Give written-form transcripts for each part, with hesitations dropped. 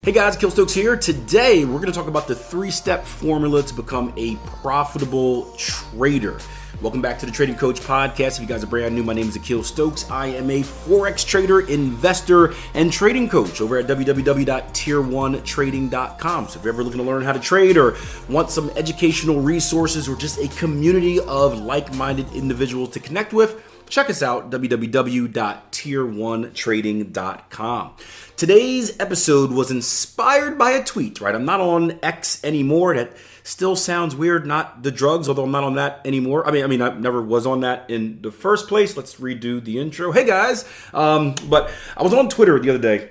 Hey guys, Akil here. Today we're going to talk about the 3-step formula to become a profitable trader. Welcome back to the Trading Coach Podcast. If you guys are brand new, my name is Akil Stokes. I am a Forex trader, investor, and trading coach over at www.tier1trading.com. So if you're ever looking to learn how to trade or want some educational resources or just a community of like-minded individuals to connect with, check us out, www.tier1trading.com. Today's episode was inspired by a tweet, right? I'm not on X anymore. That still sounds weird, not the drugs, although I'm not on that anymore. I mean, I never was on that in the first place. Let's redo the intro. Hey guys. But I was on Twitter the other day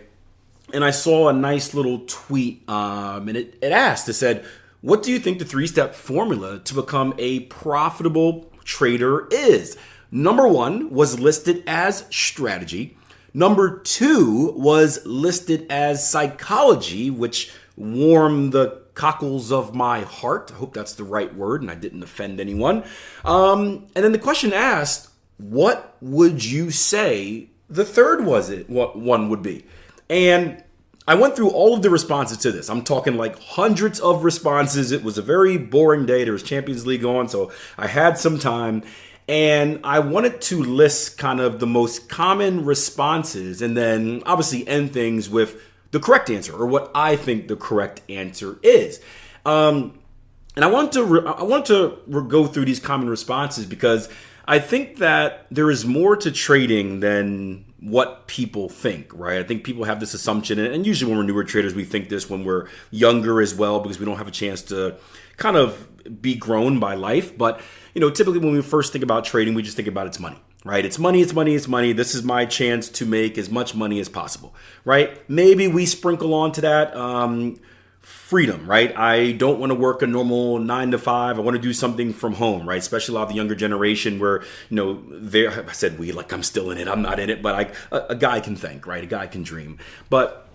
and I saw a nice little tweet and it asked, it said, what do you think the 3-step formula to become a profitable trader is? Number 1 was listed as strategy. Number 2 was listed as psychology, which warmed the cockles of my heart. I hope that's the right word and I didn't offend anyone. And then the question asked, what would you say the third one would be? And I went through all of the responses to this. I'm talking like hundreds of responses. It was a very boring day. There was Champions League on, so I had some time. And I wanted to list kind of the most common responses and then obviously end things with the correct answer or what I think the correct answer is. And I want to go through these common responses because I think that there is more to trading than what people think, right? I think people have this assumption, and usually when we're newer traders, we think this when we're younger as well because we don't have a chance to kind of be grown by life. But typically when we first think about trading, we just think about it's money, right? It's money, it's money, it's money. This is my chance to make as much money as possible, right? Maybe we sprinkle onto that freedom, right? I don't want to work a normal 9 to 5. I want to do something from home, right? Especially a lot of the younger generation where, I said we, like I'm still in it, I'm not in it, but a guy can think, right? A guy can dream. But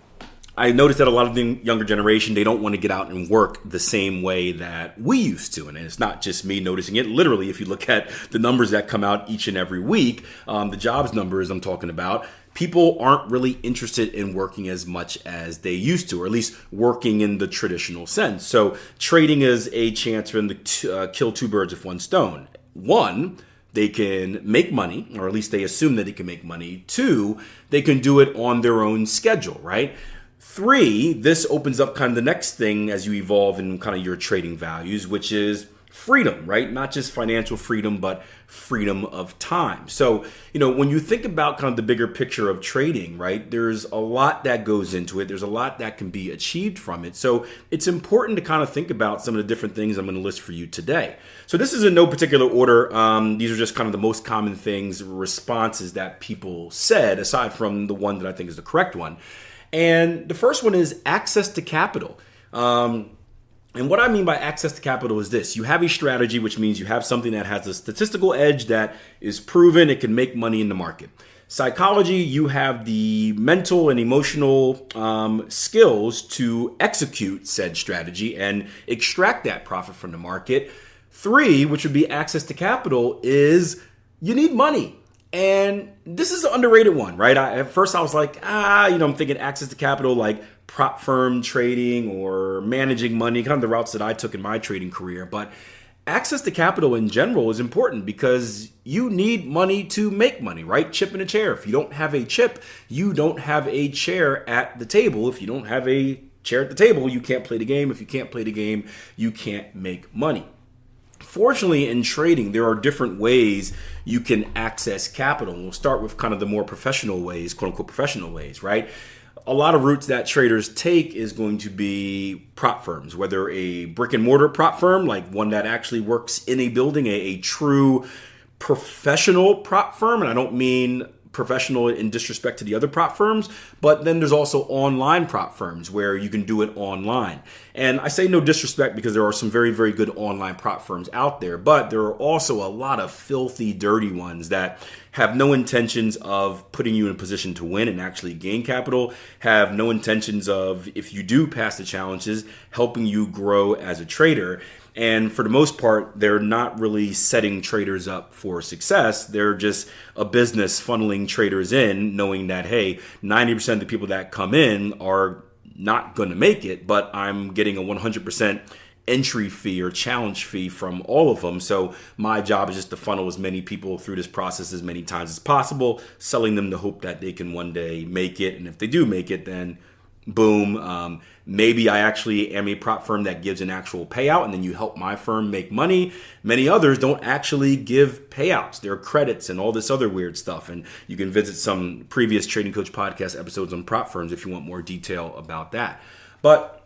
I noticed that a lot of the younger generation, they don't want to get out and work the same way that we used to. And it's not just me noticing it. Literally, if you look at the numbers that come out each and every week, the jobs numbers I'm talking about, people aren't really interested in working as much as they used to, or at least working in the traditional sense. So trading is a chance for them to kill 2 birds with 1 stone. 1, they can make money, or at least they assume that they can make money. 2, they can do it on their own schedule, right? 3, this opens up kind of the next thing as you evolve in kind of your trading values, which is freedom, right? Not just financial freedom, but freedom of time. So, when you think about kind of the bigger picture of trading, right, there's a lot that goes into it. There's a lot that can be achieved from it. So it's important to kind of think about some of the different things I'm going to list for you today. So this is in no particular order. These are just kind of the most common things, responses that people said, aside from the one that I think is the correct one. And the first one is access to capital. And what I mean by access to capital is this. You have a strategy, which means you have something that has a statistical edge that is proven it can make money in the market. Psychology, you have the mental and emotional skills to execute said strategy and extract that profit from the market. 3, which would be access to capital, is you need money. And this is an underrated one, right? At first I was like, I'm thinking access to capital, like prop firm trading or managing money, kind of the routes that I took in my trading career. But access to capital in general is important because you need money to make money, right? Chip in a chair. If you don't have a chip, you don't have a chair at the table. If you don't have a chair at the table, you can't play the game. If you can't play the game, you can't make money. Fortunately, in trading, there are different ways you can access capital. We'll start with kind of the more professional ways, quote unquote professional ways, right? A lot of routes that traders take is going to be prop firms, whether a brick and mortar prop firm, like one that actually works in a building, a true professional prop firm. And I don't mean professional in disrespect to the other prop firms, but then there's also online prop firms where you can do it online. And I say no disrespect because there are some very, very good online prop firms out there, but there are also a lot of filthy, dirty ones that have no intentions of putting you in a position to win and actually gain capital, have no intentions of, if you do pass the challenges, helping you grow as a trader. And for the most part, they're not really setting traders up for success. They're just a business funneling traders in, knowing that, hey, 90% of the people that come in are not going to make it, but I'm getting a 100% entry fee or challenge fee from all of them. So my job is just to funnel as many people through this process as many times as possible, selling them the hope that they can one day make it. And if they do make it, then boom. Maybe I actually am a prop firm that gives an actual payout, and then you help my firm make money. Many others don't actually give payouts. There are credits and all this other weird stuff. And you can visit some previous Trading Coach podcast episodes on prop firms if you want more detail about that. But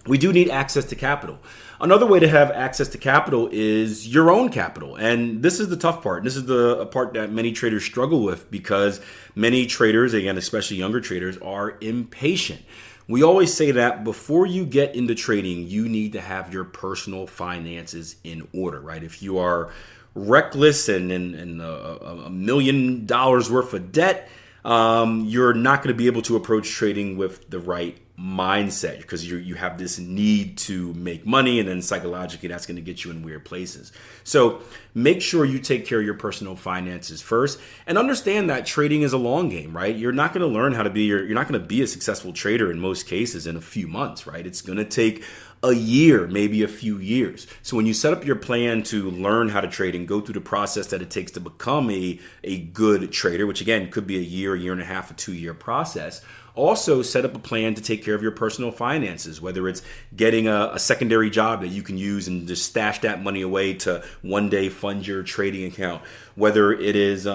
we do need access to capital. Another way to have access to capital is your own capital. And this is the tough part. This is the part that many traders struggle with, because many traders, again, especially younger traders, are impatient. We always say that before you get into trading, you need to have your personal finances in order, right? If you are reckless and $1 million worth of debt, you're not going to be able to approach trading with the right mindset, because you have this need to make money, and then psychologically that's going to get you in weird places. So make sure you take care of your personal finances first, and understand that trading is a long game, right? You're not going to learn how to be you're not going to be a successful trader in most cases in a few months, right? It's going to take a year, maybe a few years. So when you set up your plan to learn how to trade and go through the process that it takes to become a good trader, which again could be a year and a half, a 2-year process, also set up a plan to take care of your personal finances, whether it's getting a secondary job that you can use and just stash that money away to one day fund your trading account, whether it is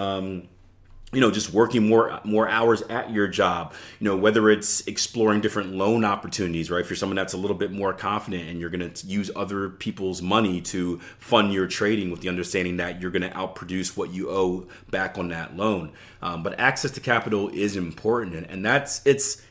just working more hours at your job, whether it's exploring different loan opportunities, right? If you're someone that's a little bit more confident and you're going to use other people's money to fund your trading with the understanding that you're going to outproduce what you owe back on that loan. But access to capital is important, and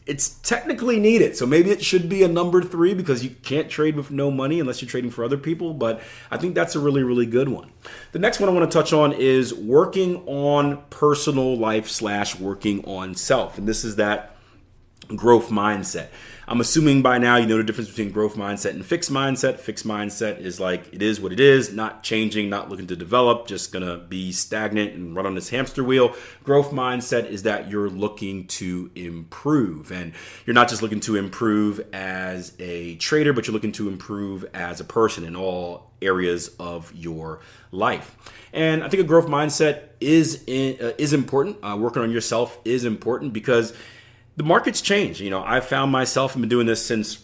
it's technically needed. So maybe it should be a number 3, because you can't trade with no money unless you're trading for other people. But I think that's a really, really good one. The next one I want to touch on is working on personal life / working on self. And this is that growth mindset. I'm assuming by now you know the difference between growth mindset and fixed mindset. Fixed mindset is like, it is what it is, not changing, not looking to develop, just gonna be stagnant and run on this hamster wheel. Growth mindset is that you're looking to improve, and you're not just looking to improve as a trader, but you're looking to improve as a person in all areas of your life. And I think a growth mindset is important. Working on yourself is important, because the market's changed. I found myself, I've been doing this since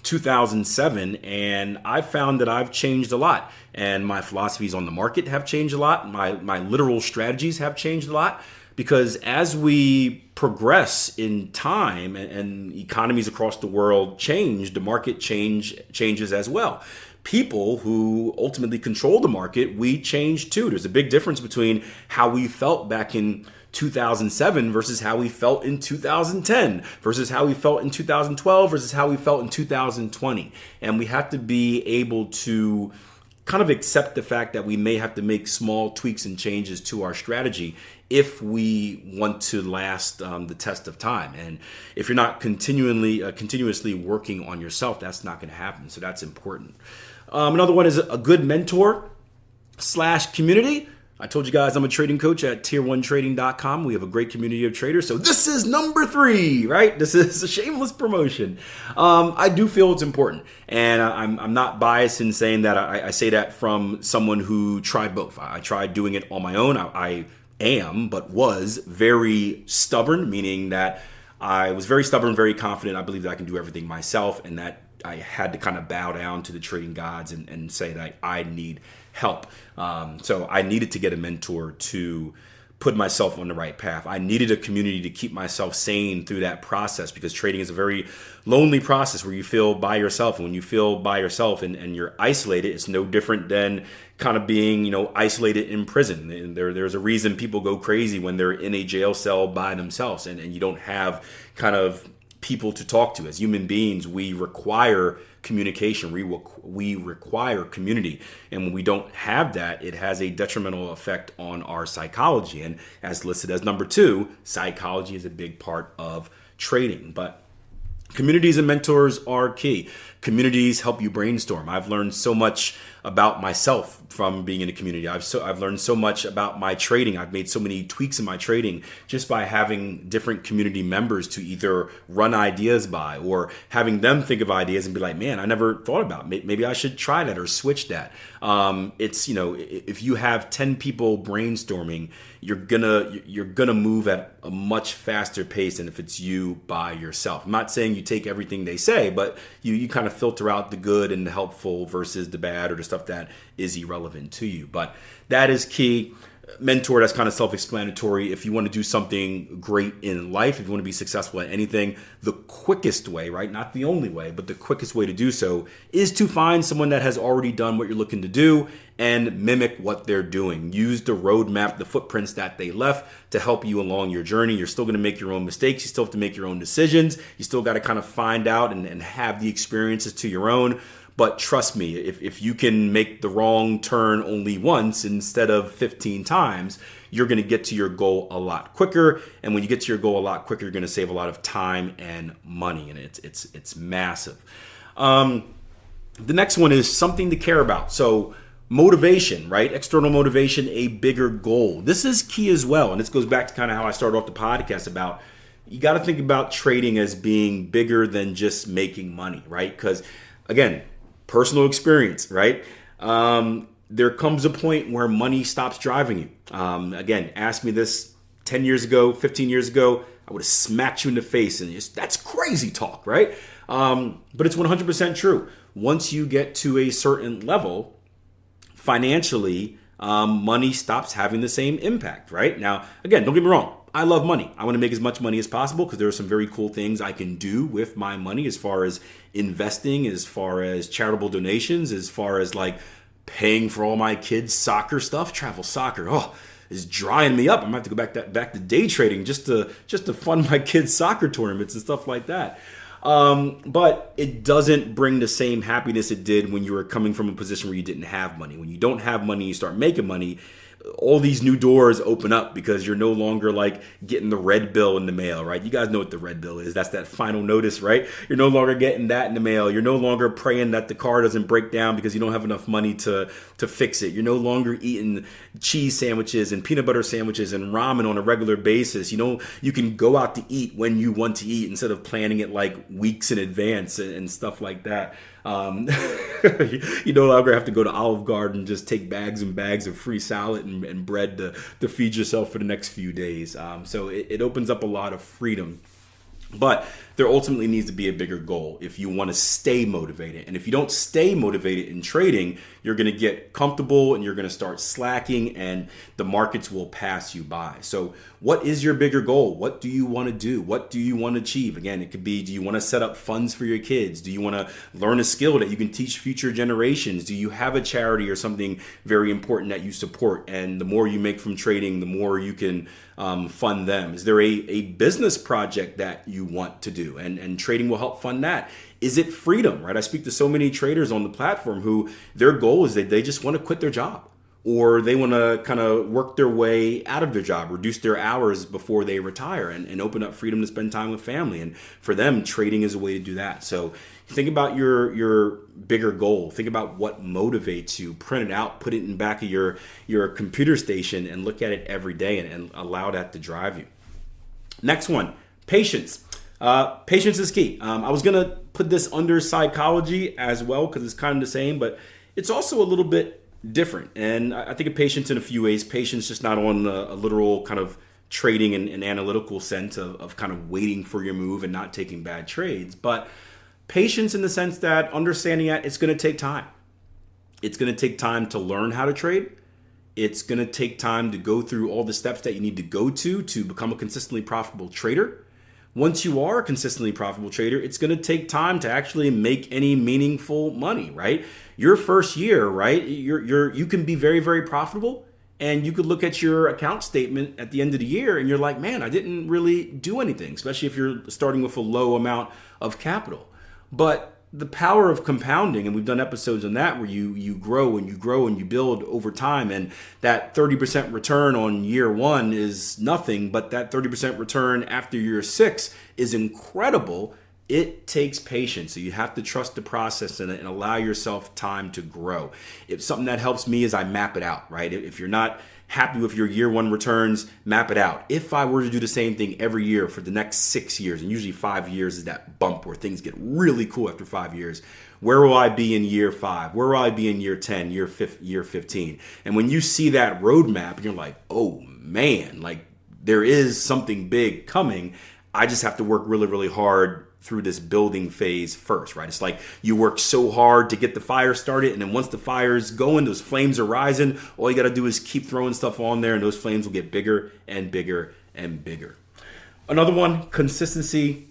2007, and I've found that I've changed a lot. And my philosophies on the market have changed a lot. My literal strategies have changed a lot, because as we progress in time and economies across the world change, the market changes as well. People who ultimately control the market, we change too. There's a big difference between how we felt back in 2007 versus how we felt in 2010 versus how we felt in 2012 versus how we felt in 2020. And we have to be able to kind of accept the fact that we may have to make small tweaks and changes to our strategy if we want to last the test of time. And if you're not continuously working on yourself, that's not going to happen. So that's important. Another one is a good mentor / community. I told you guys I'm a trading coach at tier1trading.com. We have a great community of traders. So this is number 3, right? This is a shameless promotion. I do feel it's important. And I'm not biased in saying that. I say that from someone who tried both. I tried doing it on my own. I was very stubborn, meaning that I was very stubborn, very confident. I believe that I can do everything myself, and that I had to kind of bow down to the trading gods and say that I need help. So I needed to get a mentor to put myself on the right path. I needed a community to keep myself sane through that process, because trading is a very lonely process where you feel by yourself. And when you feel by yourself and you're isolated, it's no different than kind of being, isolated in prison. And there's a reason people go crazy when they're in a jail cell by themselves and you don't have kind of people to talk to. As human beings, we require communication. We require community. And when we don't have that, it has a detrimental effect on our psychology. And as listed as number 2, psychology is a big part of trading. But Communities and mentors are key. Communities help you brainstorm. I've learned so much about myself from being in a community. I've learned so much about my trading. I've made so many tweaks in my trading just by having different community members to either run ideas by or having them think of ideas and be like, man, I never thought about it. Maybe I should try that or switch that. It's, if you have 10 people brainstorming, you're gonna move at a much faster pace than if it's you by yourself. I'm not saying you take everything they say, but you kind of filter out the good and the helpful versus the bad or the stuff that is irrelevant to you. But that is key. Mentor, that's kind of self-explanatory. If you want to do something great in life, if you want to be successful at anything, the quickest way, right? Not the only way, but the quickest way to do so is to find someone that has already done what you're looking to do and mimic what they're doing. Use the roadmap, the footprints that they left to help you along your journey. You're still going to make your own mistakes. You still have to make your own decisions. You still got to kind of find out and have the experiences to your own. But trust me, if you can make the wrong turn only once instead of 15 times, you're going to get to your goal a lot quicker. And when you get to your goal a lot quicker, you're going to save a lot of time and money. And it's massive. The next one is something to care about. So motivation, right? External motivation, a bigger goal. This is key as well. And this goes back to kind of how I started off the podcast about you got to think about trading as being bigger than just making money, right? Because again, personal experience, right? There comes a point where money stops driving you. Again, ask me this 10 years ago, 15 years ago, I would have smacked you in the face and that's crazy talk, right? But it's 100% true. Once you get to a certain level, financially, money stops having the same impact, right? Now, again, don't get me wrong. I love money. I want to make as much money as possible because there are some very cool things I can do with my money as far as investing, as far as charitable donations, as far as like paying for all my kids' soccer stuff. Travel soccer, is drying me up. I'm gonna have to go back to day trading just to fund my kids' soccer tournaments and stuff like that. But it doesn't bring the same happiness it did when you were coming from a position where you didn't have money. When you don't have money, you start making money. All these new doors open up because you're no longer like getting the red bill in the mail, right? You guys know what the red bill is. That's that final notice, right? You're no longer getting that in the mail. You're no longer praying that the car doesn't break down because you don't have enough money to fix it. You're no longer eating cheese sandwiches and peanut butter sandwiches and ramen on a regular basis. You can go out to eat when you want to eat instead of planning it like weeks in advance and stuff like that. You no longer have to go to Olive Garden and just take bags and bags of free salad and bread to feed yourself for the next few days. So it opens up a lot of freedom. But there ultimately needs to be a bigger goal if you want to stay motivated. And if you don't stay motivated in trading, you're going to get comfortable and you're going to start slacking and the markets will pass you by. So what is your bigger goal? What do you want to do? What do you want to achieve? Again, it could be, do you want to set up funds for your kids? Do you want to learn a skill that you can teach future generations? Do you have a charity or something very important that you support? And the more you make from trading, the more you can fund them. Is there a business project that you want to do? And trading will help fund that. Is it freedom, right? I speak to so many traders on the platform who their goal is that they just want to quit their job or they want to kind of work their way out of their job, reduce their hours before they retire and open up freedom to spend time with family. And for them, trading is a way to do that. So think about your bigger goal. Think about what motivates you. Print it out, put it in the back of your computer station and look at it every day and allow that to drive you. Next one, patience. Patience is key. I was going to put this under psychology as well because it's kind of the same, but it's also a little bit different. And I think of patience in a few ways. Patience just not on a literal kind of trading and analytical sense of kind of waiting for your move and not taking bad trades, but patience in the sense that understanding that it's going to take time. It's going to take time to learn how to trade. It's going to take time to go through all the steps that you need to go to become a consistently profitable trader. Once you are a consistently profitable trader, it's going to take time to actually make any meaningful money, right? Your first year, right? You can be very, very profitable and you could look at your account statement at the end of the year and you're like, man, I didn't really do anything, especially if you're starting with a low amount of capital. But the power of compounding, and we've done episodes on that where you grow and you grow and you build over time, and that 30% return on year one is nothing, but that 30% return after year 6 is incredible. It takes patience. So you have to trust the process and allow yourself time to grow. If something that helps me is I map it out, right? If you're not happy with your year one returns, map it out. If I were to do the same thing every year for the next 6 years, and usually 5 years is that bump where things get really cool after 5 years, where will I be in year 5? Where will I be in year 10, year 15? And when you see that roadmap, you're like, oh man, like there is something big coming. I just have to work really, really hard through this building phase first, right? It's like you work so hard to get the fire started, and then once the fire's going, those flames are rising, all you got to do is keep throwing stuff on there, and those flames will get bigger and bigger and bigger. Another one, consistency,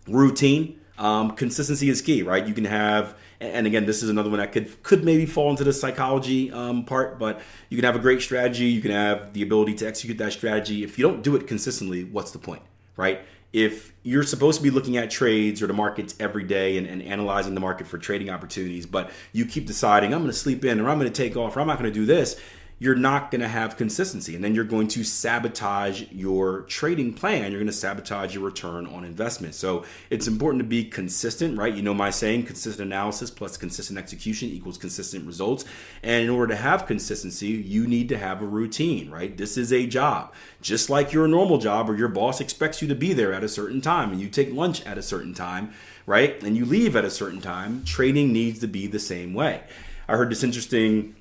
routine. Consistency is key, right? You can have, and again, this is another one that could maybe fall into the psychology part, but you can have a great strategy. You can have the ability to execute that strategy. If you don't do it consistently, what's the point, right? If you're supposed to be looking at trades or the markets every day and analyzing the market for trading opportunities, but you keep deciding, I'm going to sleep in or I'm going to take off or I'm not going to do this, you're not going to have consistency. And then you're going to sabotage your trading plan. You're going to sabotage your return on investment. So it's important to be consistent, right? You know my saying, consistent analysis plus consistent execution equals consistent results. And in order to have consistency, you need to have a routine, right? This is a job. Just like your normal job where your boss expects you to be there at a certain time and you take lunch at a certain time, right? And you leave at a certain time, trading needs to be the same way. I heard this interesting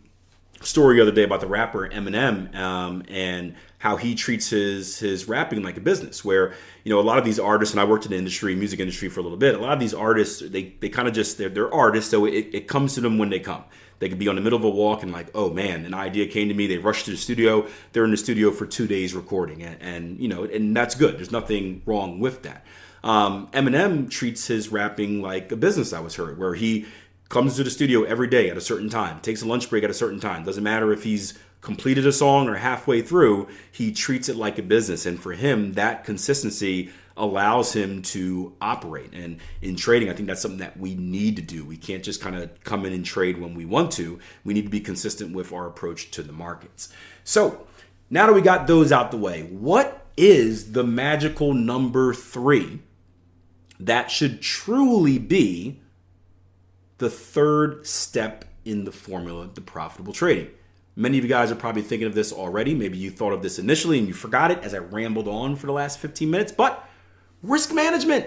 story the other day about the rapper Eminem and how he treats his rapping like a business, where, you know, a lot of these artists, and I worked in the industry, music industry for a little bit, a lot of these artists, they kind of just, they're artists, so it comes to them when they come. They could be on the middle of a walk and like, oh man, an idea came to me, they rushed to the studio, they're in the studio for 2 days recording, and you know, and that's good, there's nothing wrong with that. Eminem treats his rapping like a business, I was heard, where he comes to the studio every day at a certain time, takes a lunch break at a certain time. Doesn't matter if he's completed a song or halfway through, he treats it like a business. And for him, that consistency allows him to operate. And in trading, I think that's something that we need to do. We can't just kind of come in and trade when we want to. We need to be consistent with our approach to the markets. So now that we got those out the way, what is the magical number 3 that should truly be the third step in the formula to profitable trading? Many of you guys are probably thinking of this already. Maybe you thought of this initially and you forgot it as I rambled on for the last 15 minutes, but risk management.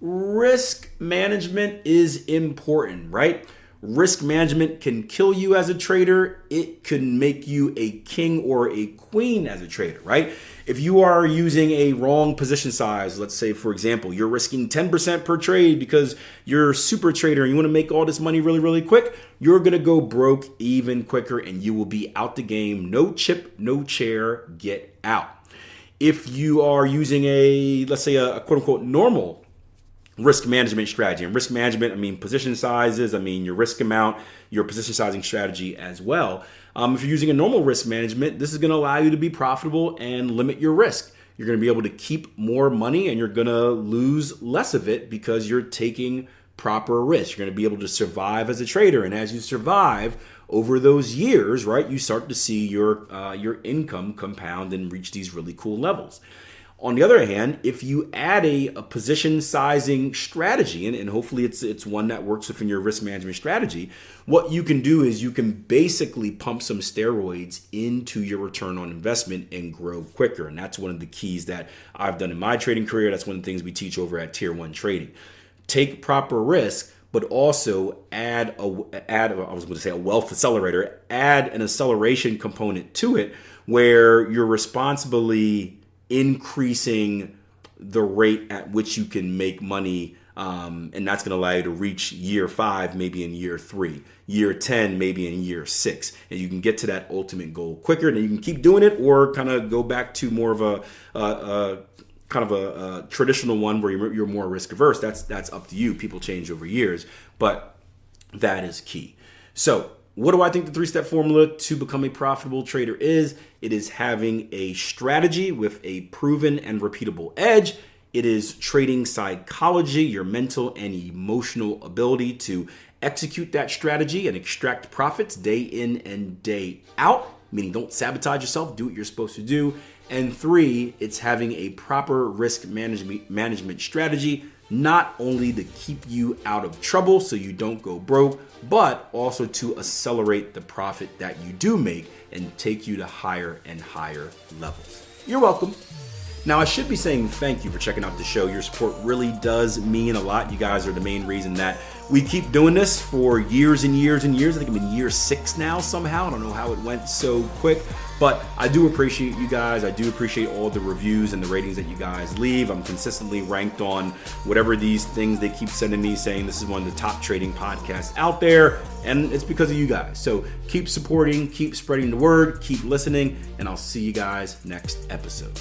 Risk management is important, right? Risk management can kill you as a trader. It can make you a king or a queen as a trader, right? If you are using a wrong position size, let's say, for example, you're risking 10% per trade because you're a super trader and you want to make all this money really, really quick, you're going to go broke even quicker and you will be out the game. No chip, no chair, get out. If you are using let's say a quote unquote normal risk management strategy, and risk management, I mean position sizes, I mean your risk amount, your position sizing strategy as well. If you're using a normal risk management, this is going to allow you to be profitable and limit your risk. You're going to be able to keep more money and you're going to lose less of it because you're taking proper risk. You're going to be able to survive as a trader. And as you survive over those years, right, you start to see your income compound and reach these really cool levels. On the other hand, if you add a position sizing strategy, and hopefully it's one that works within your risk management strategy, what you can do is you can basically pump some steroids into your return on investment and grow quicker. And that's one of the keys that I've done in my trading career. That's one of the things we teach over at Tier 1 Trading. Take proper risk, but also add a wealth accelerator, add an acceleration component to it where you're responsibly increasing the rate at which you can make money, and that's going to allow you to reach year 5, maybe in year 3, year 10, maybe in year 6, and you can get to that ultimate goal quicker. And you can keep doing it, or kind of go back to more of a traditional one where you're more risk averse. That's up to you. People change over years, but that is key. So what do I think the 3-step formula to become a profitable trader is? It is having a strategy with a proven and repeatable edge. It is trading psychology, your mental and emotional ability to execute that strategy and extract profits day in and day out, meaning don't sabotage yourself, do what you're supposed to do. And 3, it's having a proper risk management strategy, not only to keep you out of trouble so you don't go broke, but also to accelerate the profit that you do make and take you to higher and higher levels. You're welcome. Now, I should be saying thank you for checking out the show. Your support really does mean a lot. You guys are the main reason that we keep doing this for years and years and years. I think I'm in year 6 now somehow. I don't know how it went so quick, but I do appreciate you guys. I do appreciate all the reviews and the ratings that you guys leave. I'm consistently ranked on whatever these things they keep sending me, saying this is one of the top trading podcasts out there, and it's because of you guys. So keep supporting, keep spreading the word, keep listening, and I'll see you guys next episode.